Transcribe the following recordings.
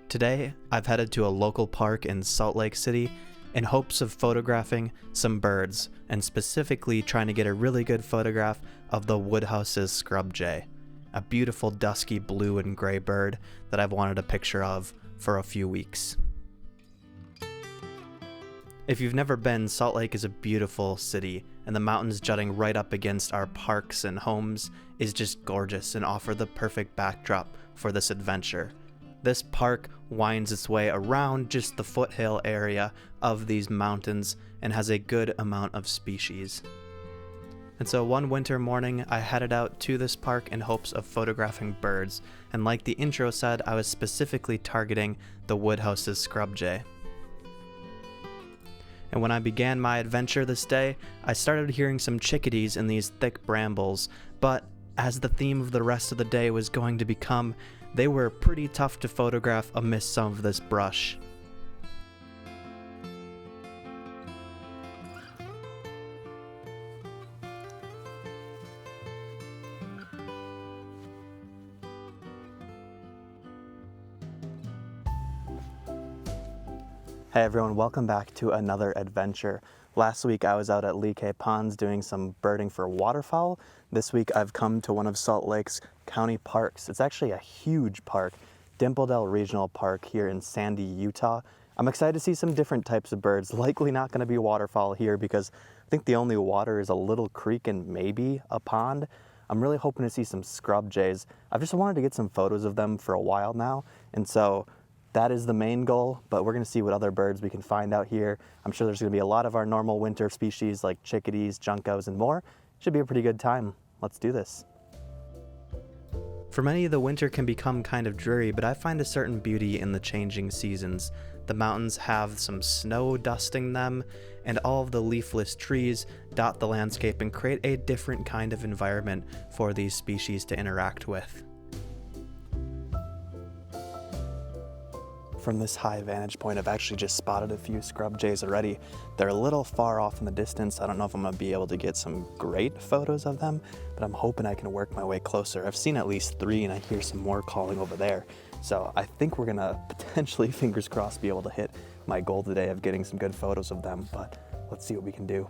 Today, I've headed to a local park in Salt Lake City in hopes of photographing some birds, and specifically trying to get a really good photograph of the Woodhouse's scrub jay, a beautiful dusky blue and gray bird that I've wanted a picture of for a few weeks. If you've never been, Salt Lake is a beautiful city, and the mountains jutting right up against our parks and homes is just gorgeous and offer the perfect backdrop for this adventure. This park winds its way around just the foothill area of these mountains and has a good amount of species. And so one winter morning, I headed out to this park in hopes of photographing birds, and like the intro said, I was specifically targeting the Woodhouse's scrub jay. And when I began my adventure this day, I started hearing some chickadees in these thick brambles, but as the theme of the rest of the day was going to become, they were pretty tough to photograph amidst some of this brush. Hey everyone, welcome back to another adventure. Last week I was out at Lee Cay Ponds doing some birding for waterfowl. This week I've come to one of Salt Lake's county parks. It's actually a huge park, Dimple Dell Regional Park here in Sandy, Utah. I'm excited to see some different types of birds. Likely not going to be waterfowl here because I think the only water is a little creek and maybe a pond. I'm really hoping to see some scrub jays. I've just wanted to get some photos of them for a while now, and so that is the main goal, but we're going to see what other birds we can find out here. I'm sure there's going to be a lot of our normal winter species like chickadees, juncos, and more. Should be a pretty good time. Let's do this. For many, the winter can become kind of dreary, but I find a certain beauty in the changing seasons. The mountains have some snow dusting them, and all of the leafless trees dot the landscape and create a different kind of environment for these species to interact with. From this high vantage point, I've actually just spotted a few scrub jays already. They're a little far off in the distance. I don't know if I'm gonna be able to get some great photos of them, but I'm hoping I can work my way closer. I've seen at least 3 and I hear some more calling over there. So I think we're gonna potentially, fingers crossed, be able to hit my goal today of getting some good photos of them, but let's see what we can do.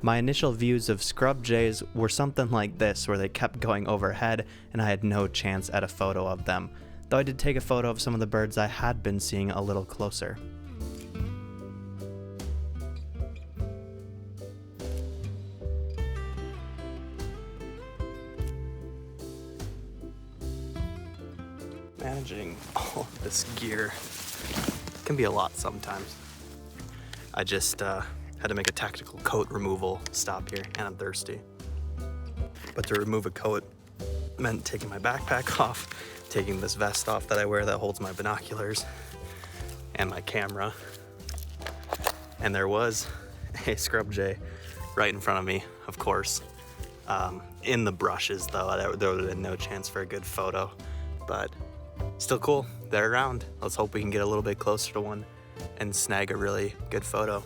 My initial views of scrub jays were something like this, where they kept going overhead and I had no chance at a photo of them, though I did take a photo of some of the birds I had been seeing a little closer. Managing all of this gear can be a lot sometimes. I just had to make a tactical coat removal stop here, and I'm thirsty. But to remove a coat meant taking my backpack off, taking this vest off that I wear that holds my binoculars and my camera. And there was a scrub jay right in front of me, of course. In the brushes though, there would have been no chance for a good photo, but still cool, they're around. Let's hope we can get a little bit closer to one and snag a really good photo.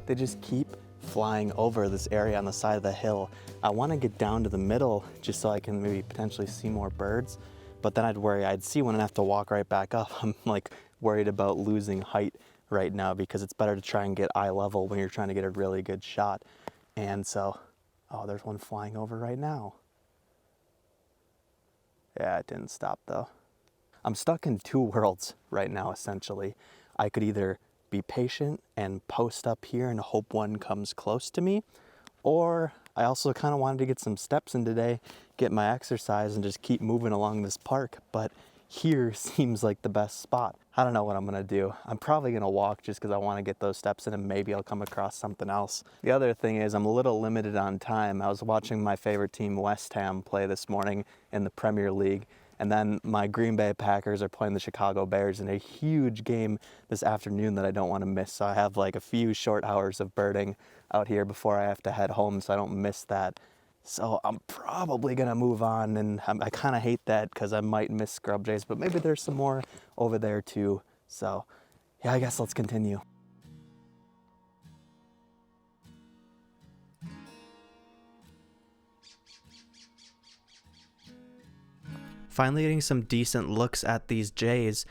They just keep flying over this area on the side of the hill. I want to get down to the middle just so I can maybe potentially see more birds, but then I'd worry I'd see one and have to walk right back up. I'm like worried about losing height right now because it's better to try and get eye level when you're trying to get a really good shot. And so, oh, there's one flying over right now. Yeah, it didn't stop though. I'm stuck in 2 worlds right now, essentially. I could either be patient and post up here and hope one comes close to me, or I also kind of wanted to get some steps in today, get my exercise and just keep moving along this park. But here seems like the best spot. I don't know what I'm gonna do. I'm probably gonna walk just because I want to get those steps in and maybe I'll come across something else. The other thing is I'm a little limited on time. I was watching my favorite team, West Ham, play this morning in the Premier League. And then my Green Bay Packers are playing the Chicago Bears in a huge game this afternoon that I don't want to miss. So I have like a few short hours of birding out here before I have to head home so I don't miss that. So I'm probably gonna move on, and I kind of hate that because I might miss scrub jays, but maybe there's some more over there too. So yeah, I guess let's continue. Finally getting some decent looks at these jays.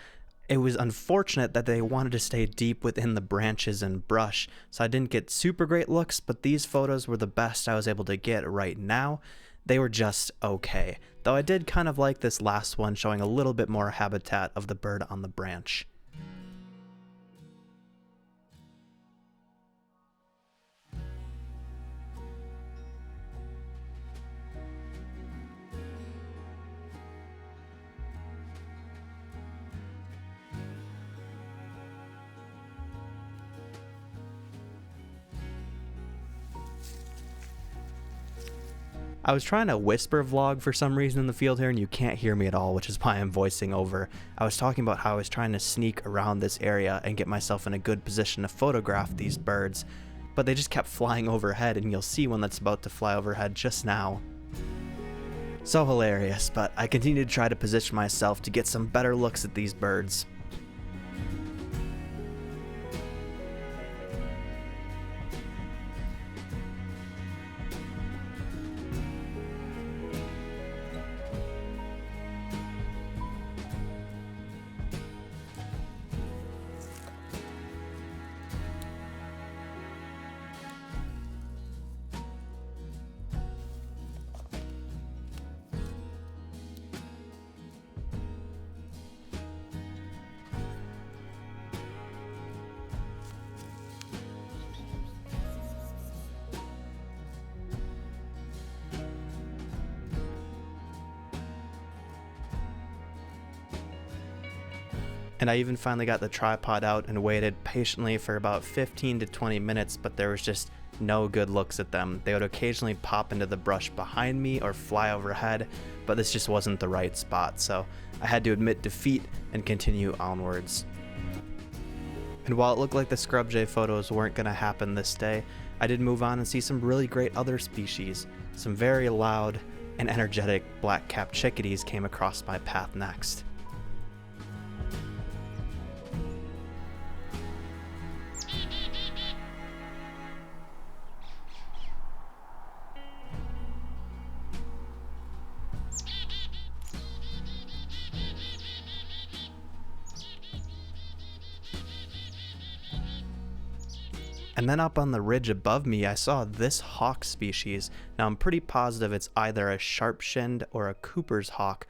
It was unfortunate that they wanted to stay deep within the branches and brush, so I didn't get super great looks, but these photos were the best I was able to get right now. They were just okay, though I did kind of like this last one showing a little bit more habitat of the bird on the branch. I was trying to whisper vlog for some reason in the field here and you can't hear me at all, which is why I'm voicing over. I was talking about how I was trying to sneak around this area and get myself in a good position to photograph these birds, but they just kept flying overhead, and you'll see one that's about to fly overhead just now. So hilarious, but I continue to try to position myself to get some better looks at these birds. And I even finally got the tripod out and waited patiently for about 15 to 20 minutes, but there was just no good looks at them. They would occasionally pop into the brush behind me or fly overhead, but this just wasn't the right spot, so I had to admit defeat and continue onwards. And while it looked like the scrub jay photos weren't going to happen this day, I did move on and see some really great other species. Some very loud and energetic black-capped chickadees came across my path next. And then up on the ridge above me, I saw this hawk species. Now I'm pretty positive it's either a sharp-shinned or a Cooper's hawk.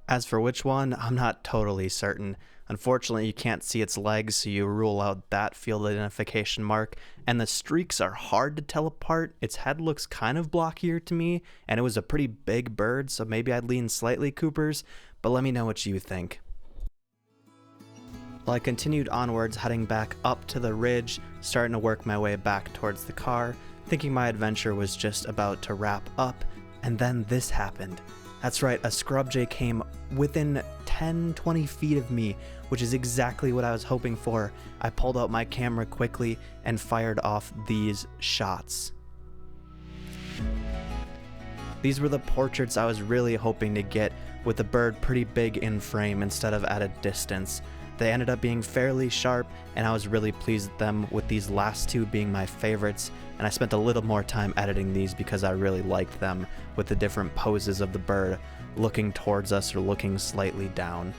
As for which one, I'm not totally certain. Unfortunately, you can't see its legs, so you rule out that field identification mark. And the streaks are hard to tell apart. Its head looks kind of blockier to me, and it was a pretty big bird, so maybe I'd lean slightly Cooper's, but let me know what you think. Well, I continued onwards, heading back up to the ridge, starting to work my way back towards the car, thinking my adventure was just about to wrap up, and then this happened. That's right, a scrub jay came within 10-20 feet of me, which is exactly what I was hoping for. I pulled out my camera quickly and fired off these shots. These were the portraits I was really hoping to get, with the bird pretty big in frame instead of at a distance. They ended up being fairly sharp, and I was really pleased with them, with these last two being my favorites, and I spent a little more time editing these because I really liked them, with the different poses of the bird looking towards us or looking slightly down.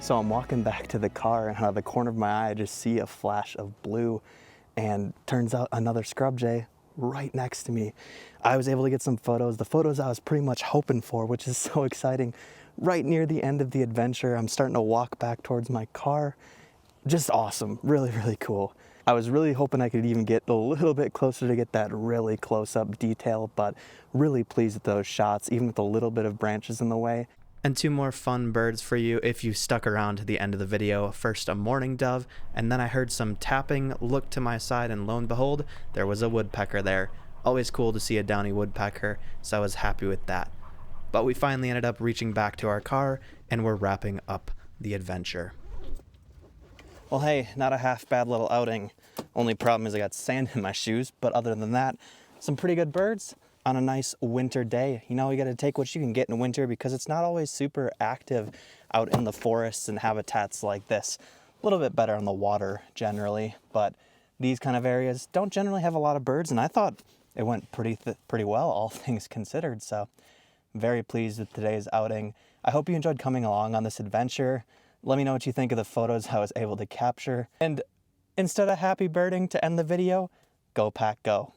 So I'm walking back to the car, and out of the corner of my eye I just see a flash of blue, and turns out another scrub jay right next to me. I was able to get some photos, the photos I was pretty much hoping for, which is so exciting. Right near the end of the adventure, I'm starting to walk back towards my car. Just awesome, really, really cool. I was really hoping I could even get a little bit closer to get that really close-up detail, but really pleased with those shots, even with a little bit of branches in the way. And two more fun birds for you if you stuck around to the end of the video. First a mourning dove, and then I heard some tapping, looked to my side, and lo and behold, there was a woodpecker there. Always cool to see a downy woodpecker, so I was happy with that. But we finally ended up reaching back to our car, and we're wrapping up the adventure. Well, hey, not a half bad little outing. Only problem is I got sand in my shoes, but other than that, some pretty good birds on a nice winter day. You know, you got to take what you can get in winter because it's not always super active out in the forests and habitats like this. A little bit better on the water generally, but these kind of areas don't generally have a lot of birds, and I thought it went pretty well, all things considered. So very pleased with today's outing. I hope you enjoyed coming along on this adventure. Let me know what you think of the photos I was able to capture. And instead of happy birding to end the video, go pack go.